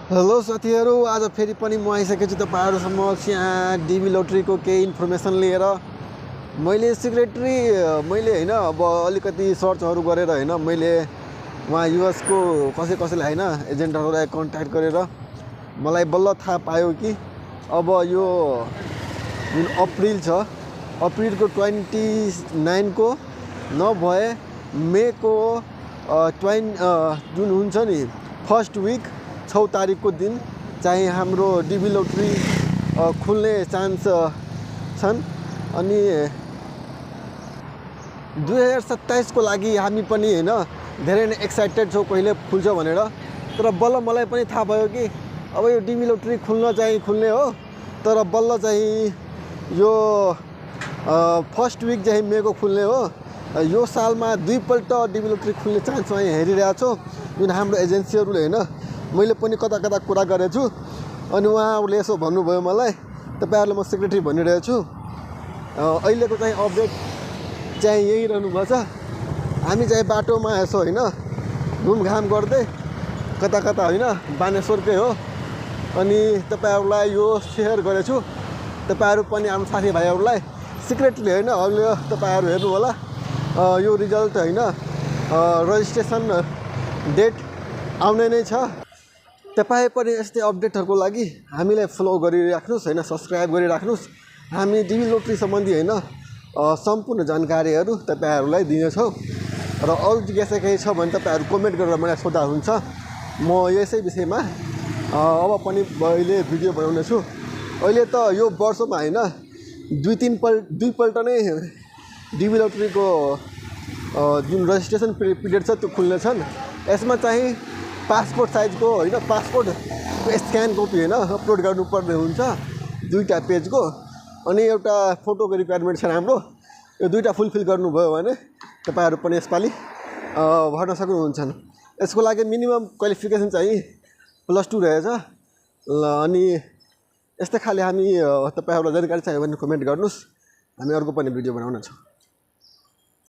Hello साथीहरू, आज फेरि पनि म आइसकेको छु तपाईहरु समक्ष यहाँ डीबी लोटरीको केही इन्फर्मेसन लिएर। मैले सिक्रेटरी हैन अब अलिकति सर्चहरु गरेर हैन मैले वहाँ युएस को कसैलाई हैन एजेन्टहरुलाई कन्ट्याक्ट गरेर मलाई बल्ल थाहा पायो कि अब यो जुन अप्रिल छ, अप्रिलको 29 को नभए मे को जुन हुन्छ नि फर्स्ट विक 6 तारिखको दिन चाहिँ हाम्रो डीबी लोटरी खुल्ने चान्स छन्। अनि 2027 को लागि हामी पनि हैन धेरै नै एक्साइटेड छौं कहिले खुल्छ भनेर। तर बल्ल मलाई पनि थाहा भयो कि अब यो डीबी लोटरी खुल्ने हो, तर बल्ल चाहिँ यो फर्स्ट विक चाहिँ मे को खुल्ने हो। यो सालमा दुईपल्ट डीबी लोटरी खुल्ने चान्स चाहिँ हेरिरहेको छु जुन हाम्रो एजेन्सीहरुले हैन। मैले पनि कता कुरा गरेछु छु अनि उहाँहरुले यसो भन्नुभयो मलाई, तपाईहरुले म सेक्रेटरी भनिरहेको छु। अहिलेको चाहिँ अपडेट चाहिँ यही रहनु भएको छ। हामी चाहिँ बाटोमा यसो हैन घुमघाम गर्दै कता हैन बानेश्वरकै हो। अनि तपाईहरुलाई यो शेयर गरेछु। तपाईहरु पनि आफ्नो साथीभाइहरुलाई सिक्रेटली हैन अहिले तपाईहरु हेर्नु होला। यो रिजल्ट हैन रजिस्ट्रेसन डेट आउने नै छ। तपाई पनि यस्तै अपडेटहरुको लागि हामीलाई फलो गरिराख्नुस् हैन, सब्स्क्राइब गरिराख्नुस्। हामी डीबी लोटरी सम्बन्धी हैन सम्पूर्ण जानकारीहरु तपाईहरुलाई दिनेछौं। र अरु जिज्ञासा केही छ भने तपाईहरु कमेन्ट गरेर मलाई सोध्दा हुन्छ। म यसै विषयमा अब पनि अहिले भिडियो बनाउने छु। अहिले त यो वर्षमा हैन दुईपल्ट नै डीबी लोटरीको जुन रजिस्ट्रेसन पिरियड छ त्यो खुल्ने छन्। यसमा चाहिँ पासपोर्ट साइजको हैन पासपोर्ट स्क्यान कपी हैन अपलोड गर्नुपर्ने हुन्छ 2टा पेजको। अनि एउटा फोटोको रिक्वायरमेन्ट छ हाम्रो। यो 2टा फुलफिल गर्नुभयो भने तपाईहरु पनि यसपालि भर्न सक्नुहुन्छ। यसको लागि मिनिमम क्वालिफिकेसन चाहिँ +2 रहेछ। अनि यस्तै खाली हामी तपाईहरुलाई जानकारी चाहियो भने कमेन्ट गर्नुस्। हामी अर्को पनि भिडियो बनाउने छौं।